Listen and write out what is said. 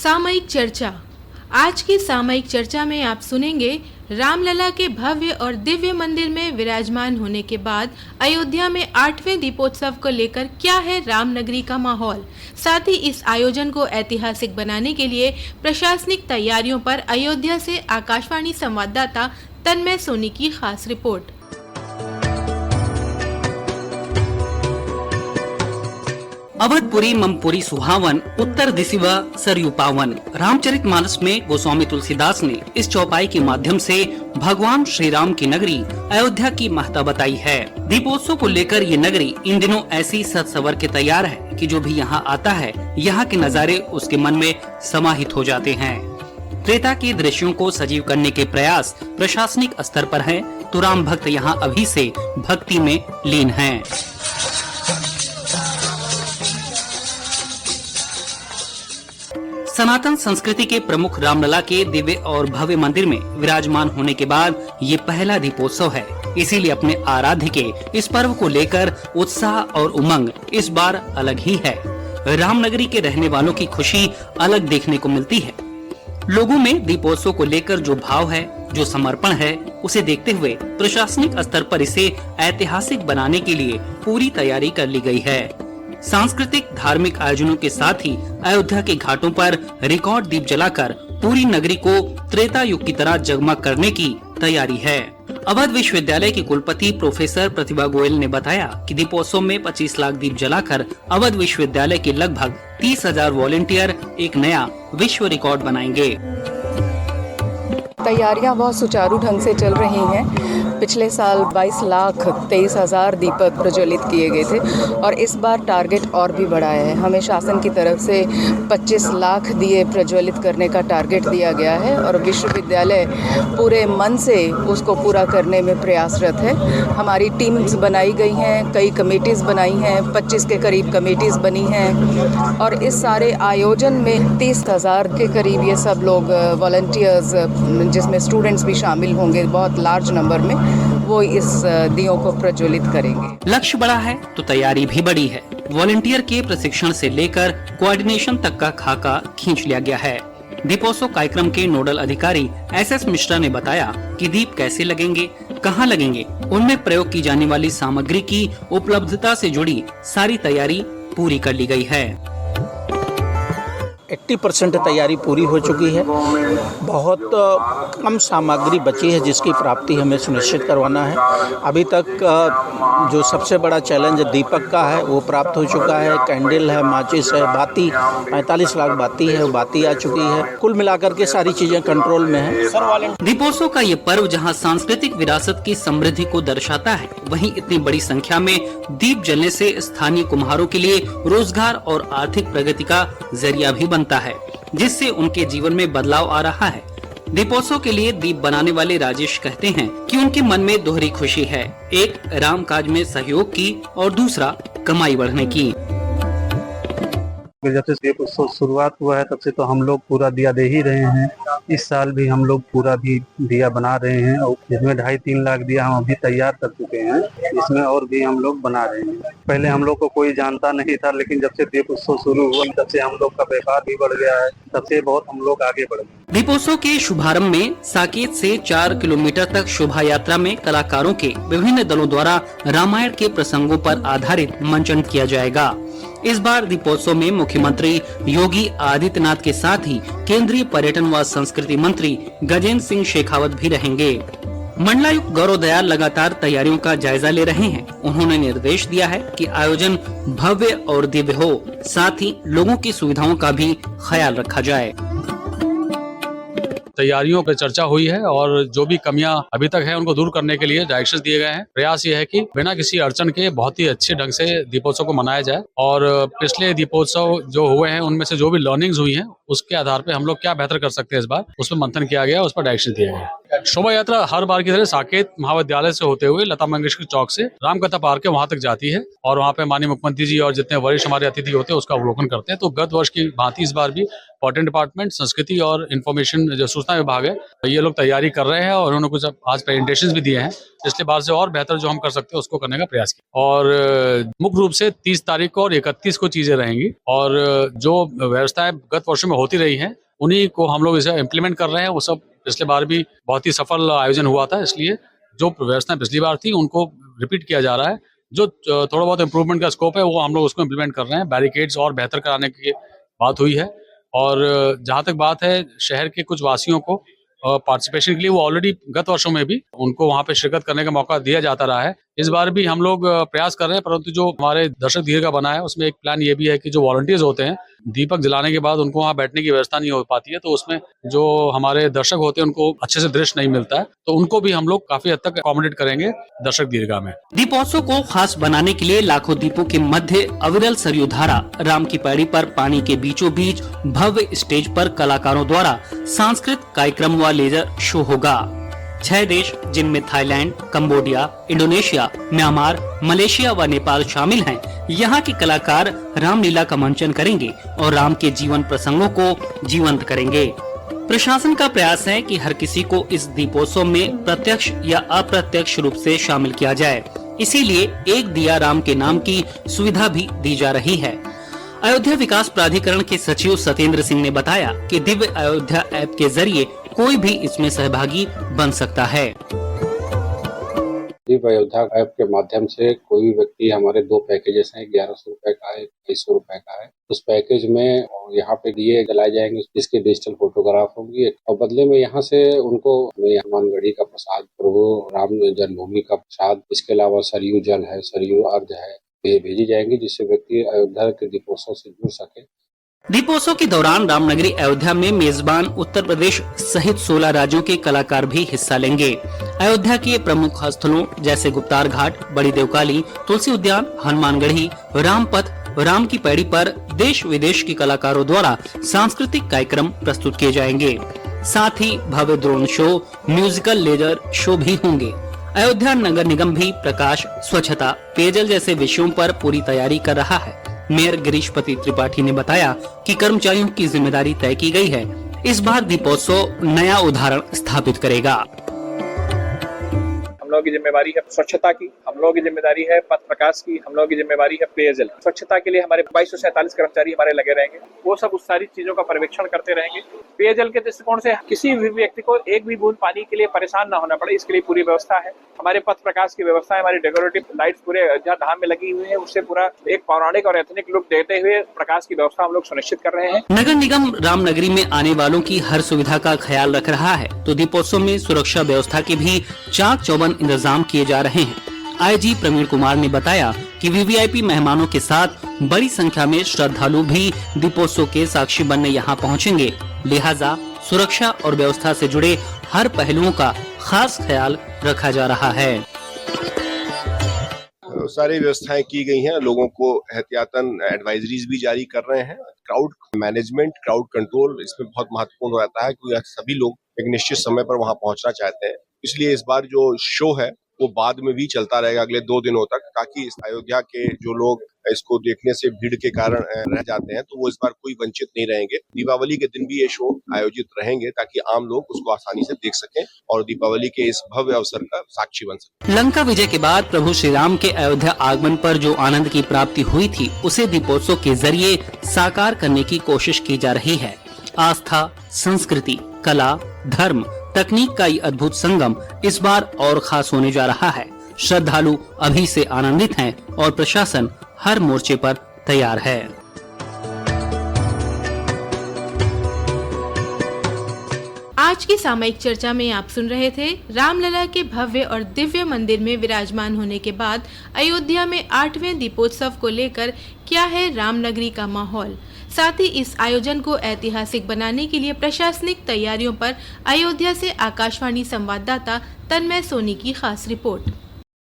सामयिक चर्चा। आज की सामयिक चर्चा में आप सुनेंगे रामलला के भव्य और दिव्य मंदिर में विराजमान होने के बाद अयोध्या में 8वें दीपोत्सव को लेकर क्या है रामनगरी का माहौल। साथ ही इस आयोजन को ऐतिहासिक बनाने के लिए प्रशासनिक तैयारियों पर अयोध्या से आकाशवाणी संवाददाता तन्मय सोनी की खास रिपोर्ट। अवधपुरी ममपुरी सुहावन, उत्तर दिशिव सरयू पावन। रामचरितमानस में गोस्वामी तुलसीदास ने इस चौपाई के माध्यम से भगवान श्री राम की नगरी अयोध्या की महत्ता बताई है। दीपोत्सव को लेकर ये नगरी इन दिनों ऐसी सज संवर के तैयार है कि जो भी यहाँ आता है, यहाँ के नज़ारे उसके मन में समाहित हो जाते हैं। त्रेता के दृश्यों को सजीव करने के प्रयास प्रशासनिक स्तर पर है, तो राम भक्त यहाँ अभी से भक्ति में लीन हैं। सनातन संस्कृति के प्रमुख रामलला के दिव्य और भव्य मंदिर में विराजमान होने के बाद ये पहला दीपोत्सव है। इसीलिए अपने आराध्य के इस पर्व को लेकर उत्साह और उमंग इस बार अलग ही है। रामनगरी के रहने वालों की खुशी अलग देखने को मिलती है। लोगों में दीपोत्सव को लेकर जो भाव है, जो समर्पण है, उसे देखते हुए प्रशासनिक स्तर पर इसे ऐतिहासिक बनाने के लिए पूरी तैयारी कर ली गई है। सांस्कृतिक धार्मिक आयोजनों के साथ ही अयोध्या के घाटों पर रिकॉर्ड दीप जलाकर पूरी नगरी को त्रेता युग की तरह जगमग करने की तैयारी है। अवध विश्वविद्यालय की कुलपति प्रोफेसर प्रतिभा गोयल ने बताया कि दीपोत्सव में 25 लाख दीप जलाकर अवध विश्वविद्यालय के लगभग 30,000 वॉलंटियर एक नया विश्व रिकॉर्ड बनाएंगे। तैयारियां बहुत सुचारू ढंग से चल रही हैं। पिछले साल 22,23,000 दीपक प्रज्वलित किए गए थे और इस बार टारगेट और भी बढ़ाया है। हमें शासन की तरफ से 25 लाख दिए प्रज्वलित करने का टारगेट दिया गया है और विश्वविद्यालय पूरे मन से उसको पूरा करने में प्रयासरत है। हमारी टीम्स बनाई गई हैं, कई कमेटीज़ बनाई हैं, 25 के करीब कमेटीज़ बनी हैं और इस सारे आयोजन में 30,000 के करीब ये सब लोग वॉलंटियर्स, जिसमें स्टूडेंट्स भी शामिल होंगे बहुत लार्ज नंबर में, वो इस दियों को प्रज्वलित करेंगे। लक्ष्य बड़ा है तो तैयारी भी बड़ी है। वॉलंटियर के प्रशिक्षण से लेकर कोऑर्डिनेशन तक का खाका खींच लिया गया है। दीपोत्सव कार्यक्रम के नोडल अधिकारी SS मिश्रा ने बताया कि दीप कैसे लगेंगे, कहां लगेंगे, उनमें प्रयोग की जाने वाली सामग्री की उपलब्धता से जुड़ी सारी तैयारी पूरी कर ली गई है। 80% तैयारी पूरी हो चुकी है। बहुत कम सामग्री बची है जिसकी प्राप्ति हमें सुनिश्चित करवाना है। अभी तक जो सबसे बड़ा चैलेंज दीपक का है वो प्राप्त हो चुका है। कैंडल है, माचिस है, बाती 45 लाख बाती है, वो बाती आ चुकी है। कुल मिलाकर के सारी चीजें कंट्रोल में है। दीपोत्सव का ये पर्व जहां सांस्कृतिक विरासत की समृद्धि को दर्शाता है, वहीं इतनी बड़ी संख्या में दीप जलने से स्थानीय कुम्हारों के लिए रोजगार और आर्थिक प्रगति का जरिया भी बनता है, जिससे उनके जीवन में बदलाव आ रहा है। दीपोत्सव के लिए दीप बनाने वाले राजेश कहते हैं कि उनके मन में दोहरी खुशी है, एक राम काज में सहयोग की और दूसरा कमाई बढ़ने की। जब से दीपोत्सव शुरुआत हुआ है तब से तो हम लोग पूरा दिया दे ही रहे हैं। इस साल भी हम लोग पूरा भी दिया बना रहे हैं और इसमें 2.5-3 लाख दिया हम अभी तैयार कर चुके हैं। इसमें और भी हम लोग बना रहे हैं। पहले हम लोग को कोई जानता नहीं था, लेकिन जब से दीपोत्सव शुरू हुआ तब से हम लोग का व्यापार भी बढ़ गया है, तब से बहुत हम लोग आगे बढ़ गए। दीपोत्सव के शुभारंभ में साकेत से 4 किलोमीटर तक शोभा यात्रा में कलाकारों के विभिन्न दलों द्वारा रामायण के प्रसंगों पर आधारित मंचन किया जाएगा। इस बार दीपोत्सव में मुख्यमंत्री योगी आदित्यनाथ के साथ ही केंद्रीय पर्यटन व संस्कृति मंत्री गजेंद्र सिंह शेखावत भी रहेंगे। मंडलायुक्त गौरव दयाल लगातार तैयारियों का जायजा ले रहे हैं। उन्होंने निर्देश दिया है कि आयोजन भव्य और दिव्य हो, साथ ही लोगों की सुविधाओं का भी ख्याल रखा जाए। तैयारियों पर चर्चा हुई है और जो भी कमियां अभी तक है उनको दूर करने के लिए डायरेक्शन दिए गए हैं। प्रयास ये है कि बिना किसी अड़चन के बहुत ही अच्छे ढंग से दीपोत्सव को मनाया जाए और पिछले दीपोत्सव जो हुए हैं उनमें से जो भी लर्निंग्स हुई हैं उसके आधार पे हम लोग क्या बेहतर कर सकते हैं इस बार, उसमें मंथन किया गया, उस पर डायरेक्शन दिया गया। शोभा यात्रा हर बार की तरह साकेत महाविद्यालय से होते हुए लता मंगेशकर चौक से रामकथा पार्क के वहां तक जाती है और वहां पे माननीय मुख्यमंत्री जी और जितने वरिष्ठ हमारे अतिथि होते हैं उसका अवलोकन करते हैं। तो गत वर्ष की भांति इस बार भी पर्यटन डिपार्टमेंट, संस्कृति और इन्फॉर्मेशन जो सूचना विभाग है, ये लोग तैयारी कर रहे हैं और उन्होंने कुछ आज प्रेजेंटेशन भी दिए हैं। पिछले बार से और बेहतर जो हम कर सकते हैं उसको करने का प्रयास किया। और मुख्य रूप से 30 तारीख को और 31 को चीजें रहेंगी और जो व्यवस्थाएं गत वर्षों में होती रही हैं उन्हीं को हम लोग इसे इम्प्लीमेंट कर रहे हैं। वो सब पिछले बार भी बहुत ही सफल आयोजन हुआ था, इसलिए जो व्यवस्थाएं पिछली बार थी उनको रिपीट किया जा रहा है। जो थोड़ा बहुत इम्प्रूवमेंट का स्कोप है वो हम लोग उसको इम्प्लीमेंट कर रहे हैं। बैरिकेड्स और बेहतर कराने की बात हुई है और जहां तक बात है शहर के कुछ वासियों को पार्टिसिपेशन के लिए, वो ऑलरेडी गत वर्षों में भी उनको वहां पे शिरकत करने का मौका दिया जाता रहा है। इस बार भी हम लोग प्रयास कर रहे हैं, परंतु जो हमारे दर्शक दीर्घ का बना है उसमें एक प्लान ये भी है कि जो वॉलंटियर्स होते हैं दीपक जलाने के बाद उनको वहां बैठने की व्यवस्था नहीं हो पाती है, तो उसमें जो हमारे दर्शक होते हैं उनको अच्छे से दृश्य नहीं मिलता है, तो उनको भी हम लोग काफी हद तक अकोमोडेट करेंगे दर्शक दीर्घा में। दीपोत्सव को खास बनाने के लिए लाखों दीपों के मध्य अविरल सरयू धारा राम की पैड़ी पर पानी के बीचों बीच भव्य स्टेज पर कलाकारों द्वारा सांस्कृतिक कार्यक्रम व लेजर शो होगा। 6 देश जिनमें Thailand, Cambodia, Indonesia, Myanmar, Malaysia व नेपाल शामिल हैं, यहाँ के कलाकार रामलीला का मंचन करेंगे और राम के जीवन प्रसंगों को जीवंत करेंगे। प्रशासन का प्रयास है कि हर किसी को इस दीपोत्सव में प्रत्यक्ष या अप्रत्यक्ष रूप से शामिल किया जाए, इसीलिए एक दिया राम के नाम की सुविधा भी दी जा रही है। अयोध्या विकास प्राधिकरण के सचिव सत्येंद्र सिंह ने बताया कि दिव्य अयोध्या ऐप के जरिए कोई भी इसमें सहभागी बन सकता है। दिव्य अयोध्या ऐप के माध्यम से कोई भी व्यक्ति, हमारे 2 पैकेजेस हैं, 1100 रुपए का है, 2200 रुपए का है। उस पैकेज में यहाँ पे दिए जलाए जाएंगे जिसके डिजिटल फोटोग्राफ होंगी और बदले में यहाँ से उनको हनुमानगढ़ी का प्रसाद, प्रभु राम जन्मभूमि का प्रसाद, इसके अलावा सरयू जल है, सरयू अर्घ है, ये भेजी जाएंगी जिससे व्यक्ति अयोध्या के दीपोत्सव से जुड़ सके। दीपोत्सव के दौरान रामनगरी अयोध्या में मेजबान उत्तर प्रदेश सहित 16 राज्यों के कलाकार भी हिस्सा लेंगे। अयोध्या के प्रमुख स्थलों जैसे गुप्तार घाट, बड़ी देवकाली, तुलसी उद्यान, हनुमानगढ़ी, रामपथ, राम की पैड़ी पर देश विदेश के कलाकारों द्वारा सांस्कृतिक कार्यक्रम प्रस्तुत किए जाएंगे। साथ ही भव्य drone show, musical laser show भी होंगे। अयोध्या नगर निगम भी प्रकाश, स्वच्छता, पेयजल जैसे विषयों पर पूरी तैयारी कर रहा है। मेयर गिरीशपति त्रिपाठी ने बताया कि कर्मचारियों की जिम्मेदारी तय की गई है। इस बार दीपोत्सव नया उदाहरण स्थापित करेगा। हम लोगों की जिम्मेवारी है स्वच्छता की, हम लोगों की जिम्मेदारी है पथ प्रकाश की, हम लोगों की जिम्मेवारी है पेयजल। स्वच्छता के लिए हमारे 2247 कर्मचारी हमारे लगे रहेंगे, वो सब उस सारी चीजों का पर्यवेक्षण करते रहेंगे। पेयजल के दृष्टिकोण से किसी भी व्यक्ति को एक भी बूंद पानी के लिए परेशान न होना पड़े, इसके लिए पूरी व्यवस्था है। हमारे पथ प्रकाश की व्यवस्था है, हमारी डेकोरेटिव लाइट्स पूरे अयोध्या धाम में लगी हुई है, उससे पूरा एक पौराणिक और एथनिक लुक देते हुए प्रकाश की व्यवस्था हम लोग सुनिश्चित कर रहे हैं। नगर निगम रामनगरी में आने वालों की हर सुविधा का ख्याल रख रहा है, तो दीपोत्सव में सुरक्षा व्यवस्था के भी चाक चौबंद इंतजाम किए जा रहे हैं। आईजी प्रवीण कुमार ने बताया कि वीवीआईपी मेहमानों के साथ बड़ी संख्या में श्रद्धालु भी दीपोत्सव के साक्षी बनने यहाँ पहुँचेंगे, लिहाजा सुरक्षा और व्यवस्था से जुड़े हर पहलुओं का खास ख्याल रखा जा रहा है। सारी व्यवस्थाएं की गई हैं, लोगों को एहतियातन एडवाइजरीज भी जारी कर रहे हैं। क्राउड मैनेजमेंट, क्राउड कंट्रोल इसमें बहुत महत्वपूर्ण हो जाता है क्योंकि सभी लोग एक निश्चित समय पर वहां पहुंचना चाहते हैं। इसलिए इस बार जो शो है वो बाद में भी चलता रहेगा अगले 2 दिनों तक, ताकि इस अयोध्या के जो लोग इसको देखने से भीड़ के कारण रह जाते हैं तो वो इस बार कोई वंचित नहीं रहेंगे। दीपावली के दिन भी ये शो आयोजित रहेंगे ताकि आम लोग उसको आसानी से देख सकें और दीपावली के इस भव्य अवसर का साक्षी बन सकें। लंका विजय के बाद प्रभु श्री राम के अयोध्या आगमन पर जो आनंद की प्राप्ति हुई थी उसे दीपोत्सव के जरिए साकार करने की कोशिश की जा रही है। आस्था, संस्कृति, कला, धर्म, तकनीक का ये अद्भुत संगम इस बार और खास होने जा रहा है। श्रद्धालु अभी से आनंदित हैं और प्रशासन हर मोर्चे पर तैयार है। आज की सामयिक चर्चा में आप सुन रहे थे रामलला के भव्य और दिव्य मंदिर में विराजमान होने के बाद अयोध्या में 8वें दीपोत्सव को लेकर क्या है रामनगरी का माहौल। साथ ही इस आयोजन को ऐतिहासिक बनाने के लिए प्रशासनिक तैयारियों पर अयोध्या से आकाशवाणी संवाददाता तन्मय सोनी की खास रिपोर्ट।